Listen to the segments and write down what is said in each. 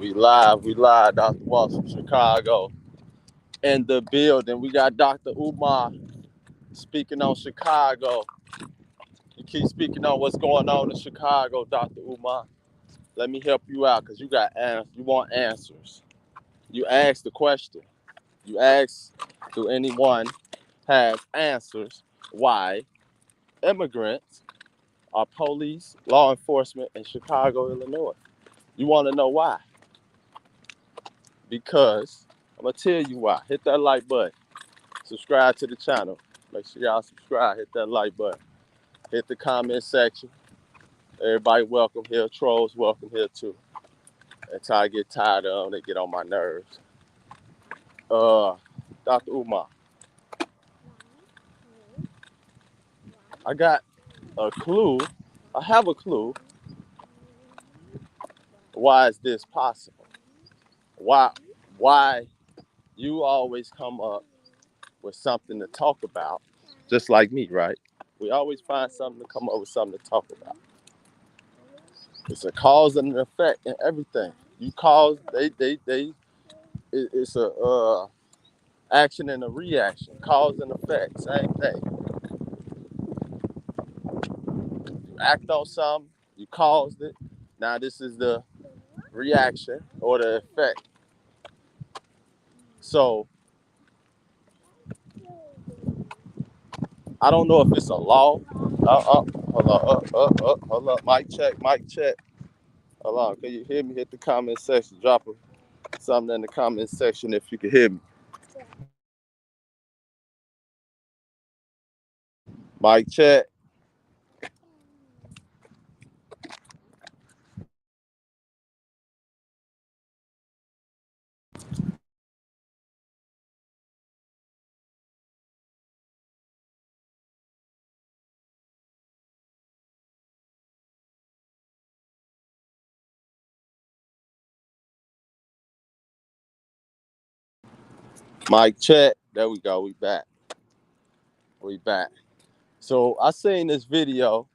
We live, Dr. Walsh from Chicago. In the building, we got Dr. Umar speaking on Chicago. You keep speaking on what's going on in Chicago, Dr. Umar. Let me help you out because you want answers. You ask the question. You ask, do anyone have answers why immigrants are police, law enforcement in Chicago, Illinois? You want to know why? Because I'm going to tell you why. Hit that like button. Subscribe to the channel. Make sure y'all subscribe. Hit that like button. Hit the comment section. Everybody welcome here. Trolls welcome here too. Until I get tired of them, they get on my nerves. Dr. Umar, I got a clue. I have a clue. Why is this possible? Why you always come up with something to talk about, just like me, right? We always find something to come up with something to talk about. It's a cause and an effect in everything. You cause, it's a action and a reaction. Cause and effect, same thing. You act on something, you caused it. Now this is the reaction or the effect. So I don't know if it's a law. Hold up. Mic check. Hold on. Can you hear me? Hit the comment section. Drop something in the comment section if you can hear me. Mic check. Mic check. There we go. We back. So I seen this video,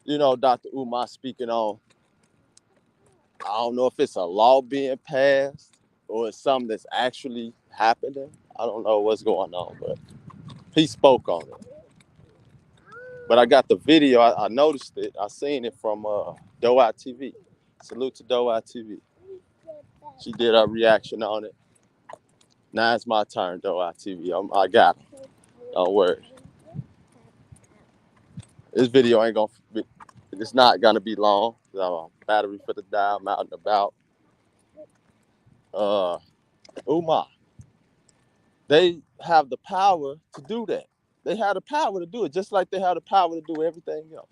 Dr. Umar speaking on, I don't know if it's a law being passed or it's something that's actually happening. I don't know what's going on, but he spoke on it. But I got the video. I noticed it. I seen it from Doha TV. Salute to Doha TV. She did a reaction on it. Now it's my turn, Doha TV. I got it. Don't worry. This video ain't gonna be, it's not gonna be long. Battery for the dial, I'm out and about. Umar, they have the power to do that. They have the power to do it, just like they have the power to do everything else.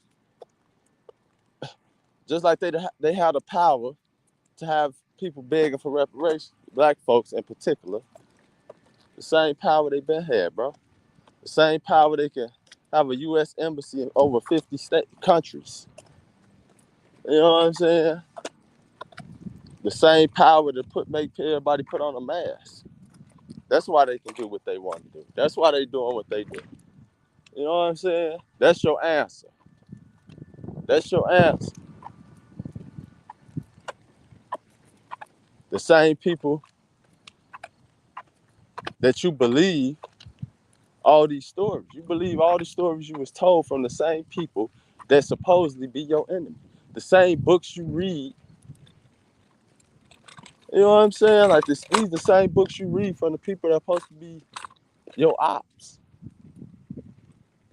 Just like they have the power to have people begging for reparations, black folks in particular. The same power they been had, bro. The same power they can have a U.S. embassy in over 50 countries. You know what I'm saying? The same power to make everybody put on a mask. That's why they can do what they want to do. That's why they doing what they do. You know what I'm saying? That's your answer. That's your answer. The same people that you believe all these stories. You believe all the stories you was told from the same people that supposedly be your enemy. The same books you read. You know what I'm saying? Like these the same books you read from the people that are supposed to be your ops.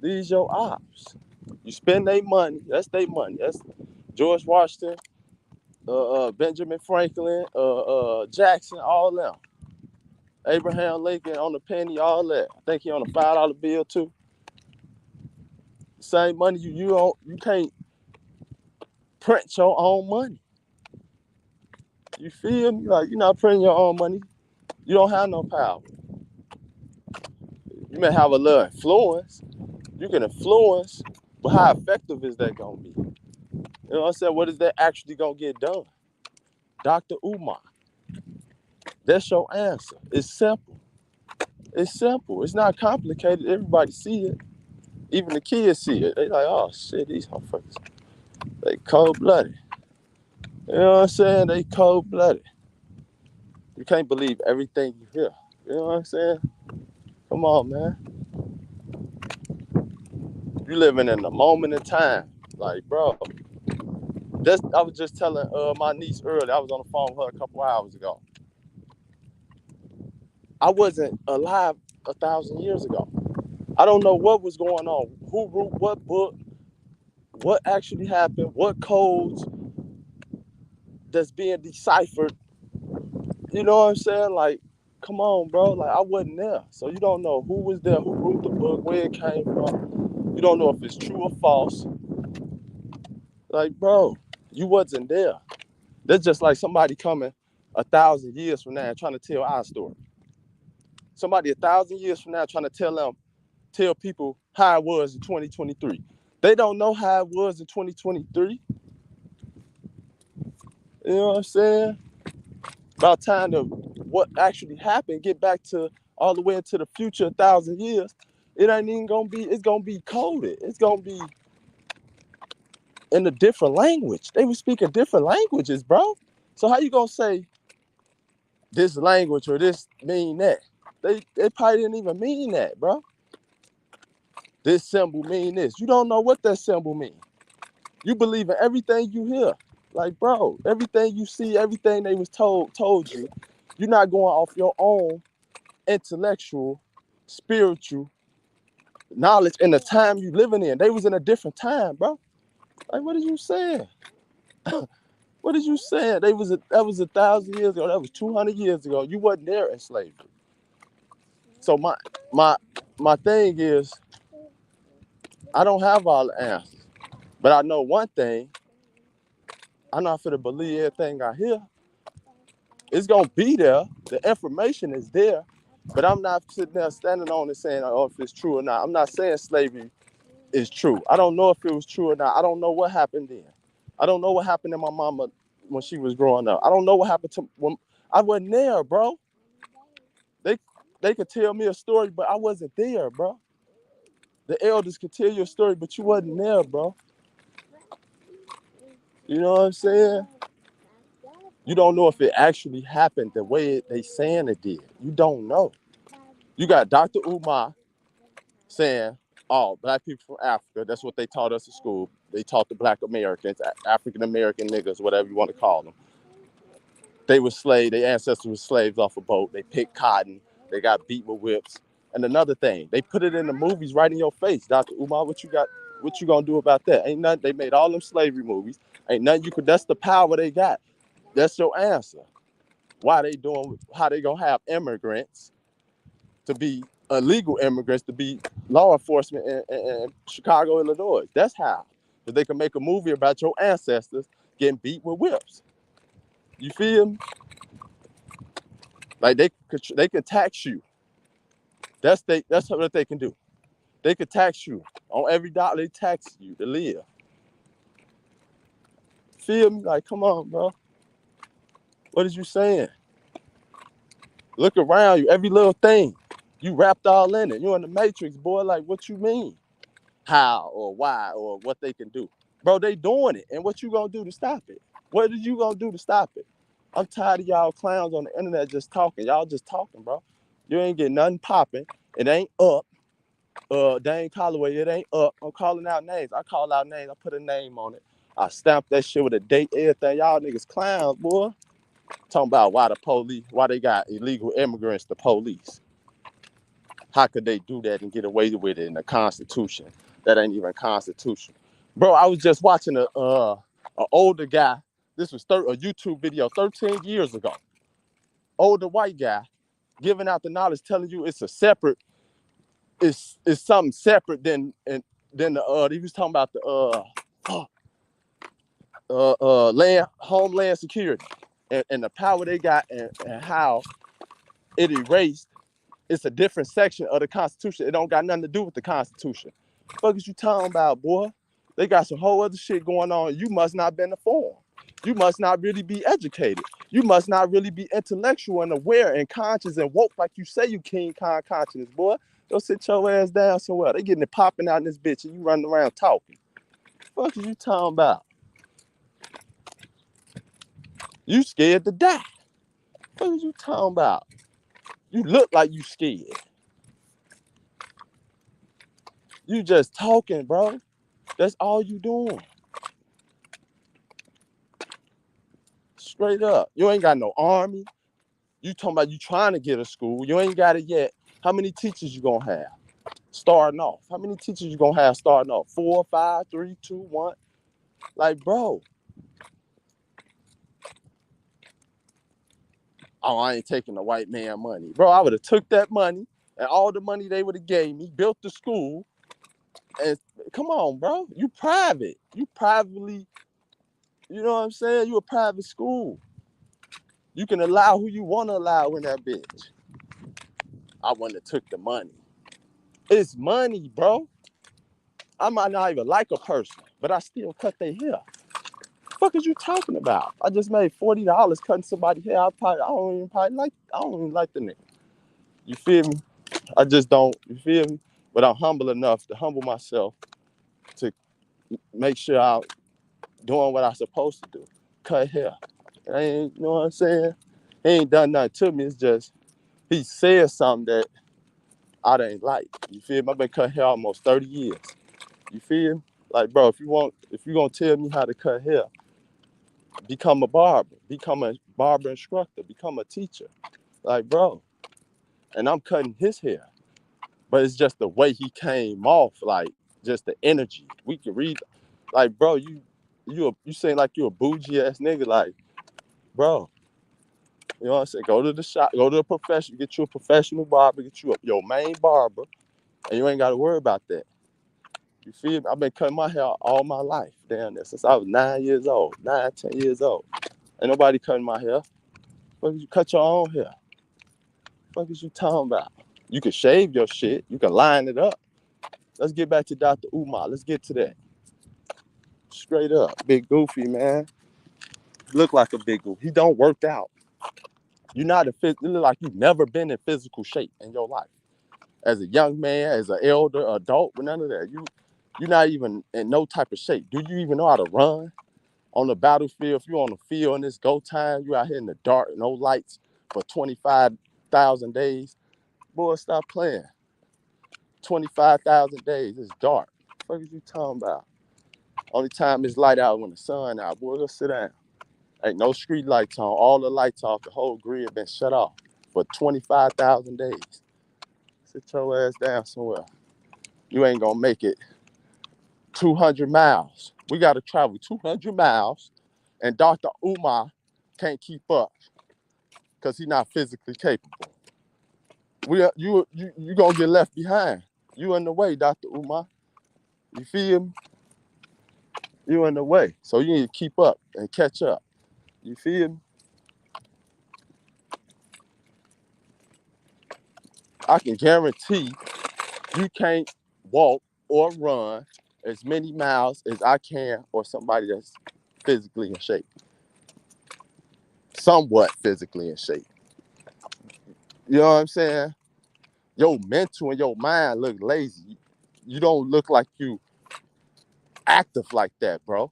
These your ops. You spend their money. That's their money. That's George Washington, Benjamin Franklin, Jackson, all them. Abraham Lincoln on the penny, all that. I think he on a $5 bill too. The same money you can't print your own money. You feel me? Like you're not printing your own money. You don't have no power. You may have a little influence. You can influence, but how effective is that gonna be? You know what I'm saying? What is that actually gonna get done? Dr. Umar. That's your answer. It's simple. It's simple. It's not complicated. Everybody see it. Even the kids see it. They like, oh shit, these motherfuckers. They cold-blooded. You You know what I'm saying? They cold-blooded. You can't believe everything you hear. You know what I'm saying? Come on, man. You living in the moment in time. Like, bro. I was just telling my niece earlier. I was on the phone with her a couple hours ago. I wasn't alive 1,000 years ago. I don't know what was going on. Who wrote what book? What actually happened? What codes that's being deciphered? You know what I'm saying? Like, come on, bro. Like, I wasn't there. So you don't know who was there, who wrote the book, where it came from. You don't know if it's true or false. Like, bro, you wasn't there. That's just like somebody coming 1,000 years from now and trying to tell our story. Somebody 1,000 years from now trying to tell people how it was in 2023. They don't know how it was in 2023. You know what I'm saying? About time to what actually happened, get back to all the way into the future 1,000 years. It ain't even gonna be, it's gonna be coded. It's gonna be in a different language. They were speaking different languages, bro. So how you gonna say this language or this mean that? They probably didn't even mean that, bro. This symbol mean this. You don't know what that symbol mean. You believe in everything you hear. Like, bro, everything you see, everything they was told you, you're not going off your own intellectual, spiritual knowledge in the time you living in. They was in a different time, bro. Like, what are you saying? What are you saying? That was 1,000 years ago. That was 200 years ago. You wasn't there in slavery. So my thing is, I don't have all the answers, but I know one thing. I'm not finna believe everything I hear. It's gonna be there. The information is there, but I'm not sitting there standing on it saying, "Oh, if it's true or not." I'm not saying slavery is true. I don't know if it was true or not. I don't know what happened then. I don't know what happened to my mama when she was growing up. I don't know what happened to when I wasn't there, bro. They they could tell me a story, but I wasn't there, bro. The elders could tell you a story, but you wasn't there, bro. You know what I'm saying? You don't know if it actually happened the way they saying it did. You don't know. You got Dr. Umar saying, "Oh, black people from Africa. That's what they taught us at school. They taught the black Americans, African American niggas, whatever you want to call them. They were slaves. Their ancestors were slaves off a boat. They picked cotton. They got beat with whips. And another thing, they put it in the movies right in your face. Dr. Umar, what you got? What you gonna do about that? Ain't nothing. They made all them slavery movies. Ain't nothing you could. That's the power they got. That's your answer. Why they doing? How they gonna have immigrants to be illegal immigrants to be law enforcement in Chicago, Illinois? That's how. Because they can make a movie about your ancestors getting beat with whips. You feel me? Like they can tax you. That's what they can do. They could tax you on every dollar they tax you to live. Feel me? Like, come on, bro. What is you saying? Look around you, every little thing. You wrapped all in it. You in the matrix, boy. Like, what you mean? How or why or what they can do? Bro, they doing it. And what you gonna do to stop it? What are you gonna do to stop it? I'm tired of y'all clowns on the internet just talking. Y'all just talking, bro. You ain't getting nothing popping. It ain't up. Dane Calloway, it ain't up. I'm calling out names. I call out names. I put a name on it. I stamp that shit with a date, everything. Y'all niggas clowns, boy. Talking about why they got illegal immigrants, the police. How could they do that and get away with it in the Constitution? That ain't even Constitution. Bro, I was just watching a older guy. This was a YouTube video 13 years ago. Older white guy giving out the knowledge, telling you it's a separate, it's something separate than the he was talking about the homeland security and the power they got and how it erased. It's a different section of the Constitution. It don't got nothing to do with the Constitution. Fuck is you talking about, boy? They got some whole other shit going on. You must not been informed. You must not really be educated. You must not really be intellectual and aware and conscious and woke like you say you King Kong conscious, boy. Go sit your ass down somewhere. They getting it popping out in this bitch and you running around talking. Fuck is you talking about? You scared to die. What are you talking about? You look like you scared. You just talking, bro. That's all you doing. Straight up. You ain't got no army. You talking about you trying to get a school. You ain't got it yet. How many teachers you gonna have starting off? How many teachers you gonna have starting off? 4, 5, 3, 2, 1. Like, bro. Oh, I ain't taking the white man money. Bro, I would have took that money and all the money they would have gave me, built the school. And come on, bro. You private. You privately, you know what I'm saying? You a private school. You can allow who you want to allow in that bitch. I wouldn't have took the money. It's money, bro. I might not even like a person, but I still cut their hair. The fuck is you talking about? I just made $40 cutting somebody's hair. I don't even like the nigga. You feel me? I just don't, you feel me? But I'm humble enough to humble myself to make sure I'm doing what I'm supposed to do. Cut hair. I ain't, you know what I'm saying? He ain't done nothing to me. It's just, he said something that I didn't like. You feel me? I've been cutting hair almost 30 years. You feel me? Like, bro, if you gonna tell me how to cut hair, become a barber, become a barber instructor, become a teacher. Like, bro, and I'm cutting his hair. But it's just the way he came off, like, just the energy. We can read, like, bro, you saying like you a bougie ass nigga, like, bro, you know what I'm saying? Go to the shop, go to a professional, get you a professional barber, get you your main barber, and you ain't got to worry about that. You feel me? I've been cutting my hair all my life down there since I was 9 years old, 9, 10 years old. Ain't nobody cutting my hair. Fuck, you cut your own hair. Fuck is you talking about? You can shave your shit. You can line it up. Let's get back to Dr. Umar. Let's get to that. Straight up. Big Goofy, man. Look like a big goofy. He don't work out. You're not you look like you've never been in physical shape in your life. As a young man, as an elder, adult, none of that. You're not even in no type of shape. Do you even know how to run on the battlefield? If you're on the field and it's go time, you out here in the dark, no lights for 25,000 days. Boy, stop playing. 25,000 days, it's dark. What the fuck is you talking about? Only time it's light out when the sun out. Boy, go sit down. Ain't no street lights on. All the lights off. The whole grid been shut off for 25,000 days. Sit your ass down somewhere. You ain't gonna make it 200 miles. We gotta travel 200 miles, and Dr. Umar can't keep up because he's not physically capable. You gonna get left behind. You in the way, Dr. Umar. You feel me? You in the way. So you need to keep up and catch up. You feel me? I can guarantee you can't walk or run as many miles as I can or somebody that's physically in shape. Somewhat physically in shape. You know what I'm saying? Your mental and your mind look lazy. You don't look like you active like that, bro.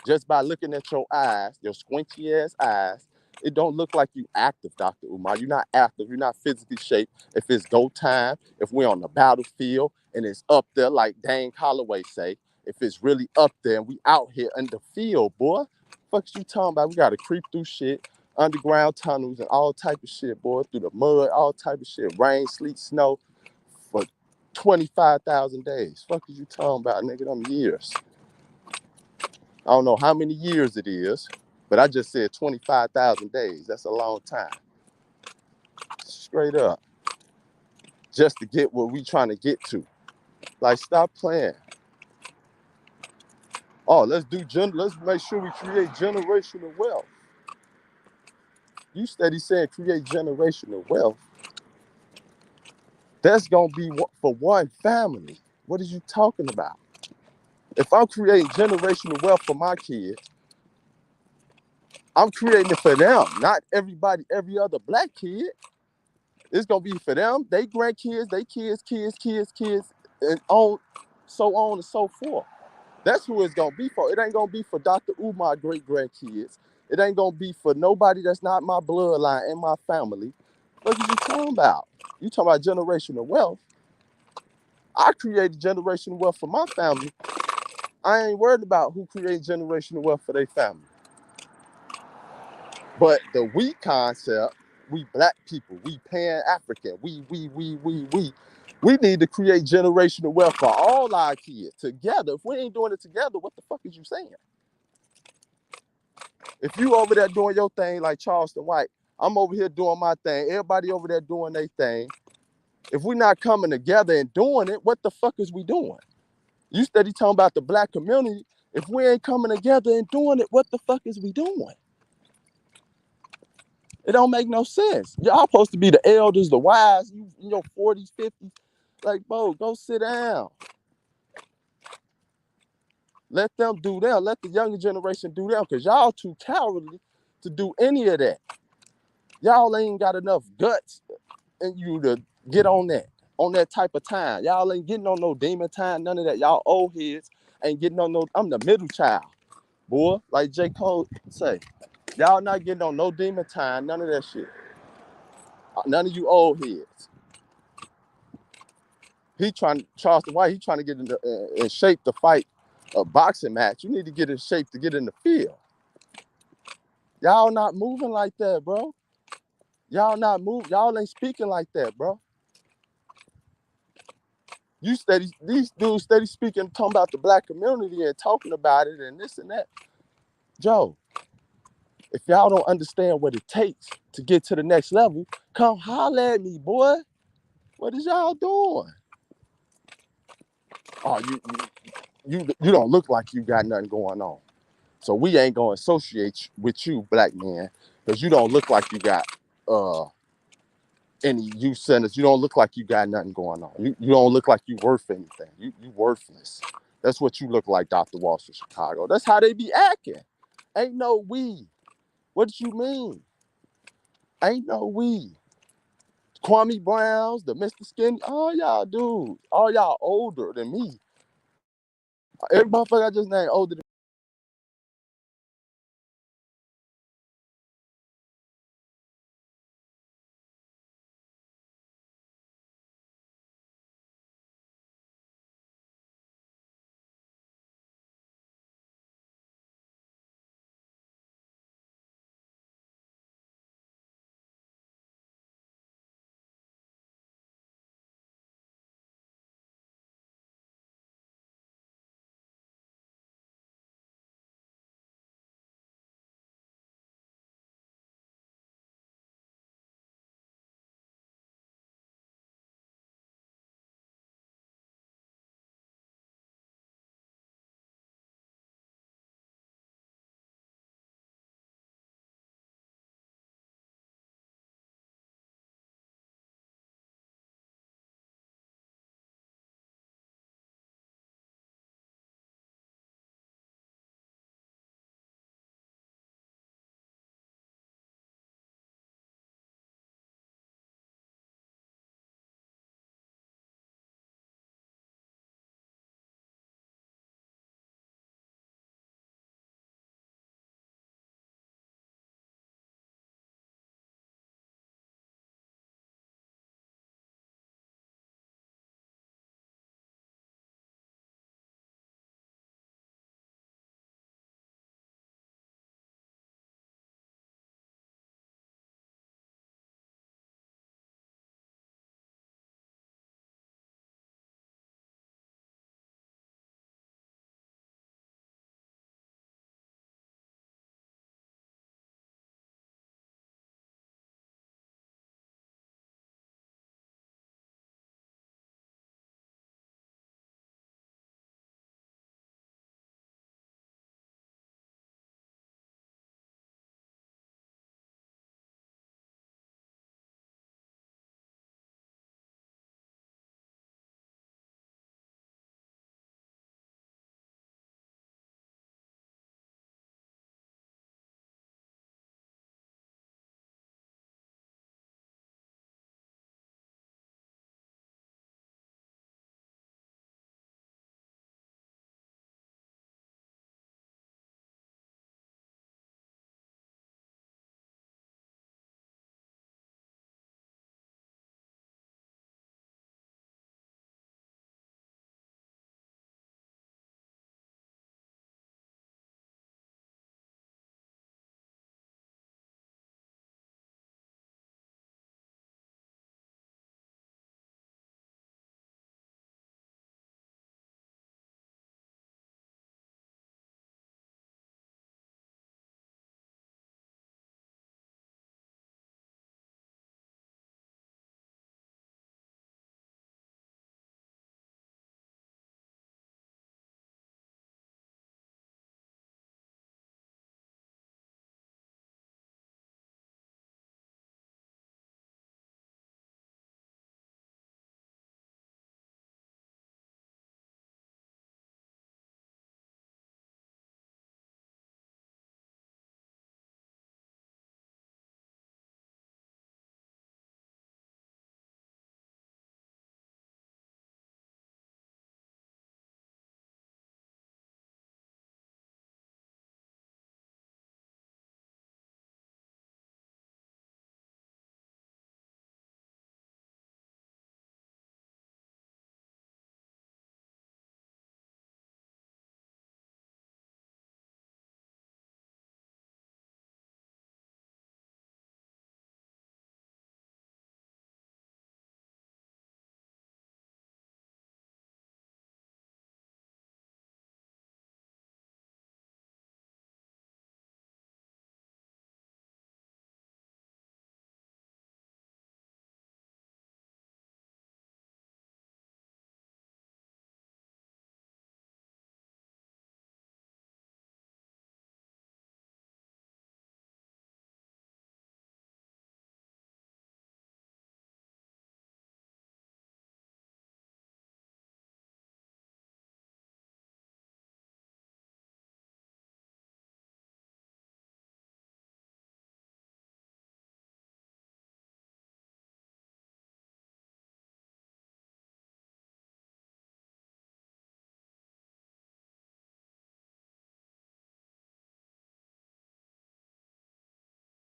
Just by looking at your eyes, your squinty ass eyes, it don't look like you active, Dr. Umar. You're not active. You're not physically shaped. If it's go time, if we're on the battlefield and it's up there, like Dane Holloway say, if it's really up there and we out here in the field, boy, fuck you talking about? We got to creep through shit, underground tunnels and all type of shit, boy, through the mud, all type of shit, rain, sleet, snow, for 25,000 days. Fuck is you talking about, nigga? Them years. I don't know how many years it is, but I just said 25,000 days. That's a long time. Straight up. Just to get what we trying to get to. Like, stop playing. Oh, let's make sure we create generational wealth. You steady saying create generational wealth. That's gonna be for one family. What are you talking about? If I'm creating generational wealth for my kids, I'm creating it for them, not everybody, every other black kid. It's gonna be for them, they grandkids, they kids, and so on and so forth. That's who it's gonna be for. It ain't gonna be for Dr. Umar great grandkids. It ain't gonna be for nobody that's not my bloodline and my family. What are you talking about? You talking about generational wealth? I created generational wealth for my family. I ain't worried about who creates generational wealth for their family. But the we concept, we black people, we Pan-African, we need to create generational wealth for all our kids together. If we ain't doing it together, what the fuck is you saying? If you over there doing your thing like Charleston White, I'm over here doing my thing, everybody over there doing their thing. If we're not coming together and doing it, what the fuck is we doing? You steady talking about the black community. If we ain't coming together and doing it, what the fuck is we doing? It don't make no sense. Y'all supposed to be the elders, the wise, you in your 40s, 50s. Like, bro, go sit down. Let them do them. Let the younger generation do them, because y'all too cowardly to do any of that. Y'all ain't got enough guts in you to get on that type of time. Y'all ain't getting on no demon time, none of that. Y'all old heads ain't getting on no, I'm the middle child, boy. Like J. Cole say, y'all not getting on no demon time, none of that shit. None of you old heads. Charleston White, he trying to get in shape to fight a boxing match. You need to get in shape to get in the field. Y'all not moving like that, bro. Y'all not moving. Y'all ain't speaking like that, bro. These dudes steady speaking, talking about the black community and talking about it and this and that. Joe, if y'all don't understand what it takes to get to the next level, come holler at me, boy. What is y'all doing? Oh, you don't look like you got nothing going on. So we ain't gonna associate with you, black man, because you don't look like you got any youth centers. You don't look like you got nothing going on. You don't look like you worth anything. You worthless. That's what you look like, Dr. Walsh in Chicago. That's how they be acting. Ain't no we. What do you mean? Ain't no we. Kwame Browns, the Mr. Skinny, all y'all dudes, all y'all older than me. Every motherfucker I just named older than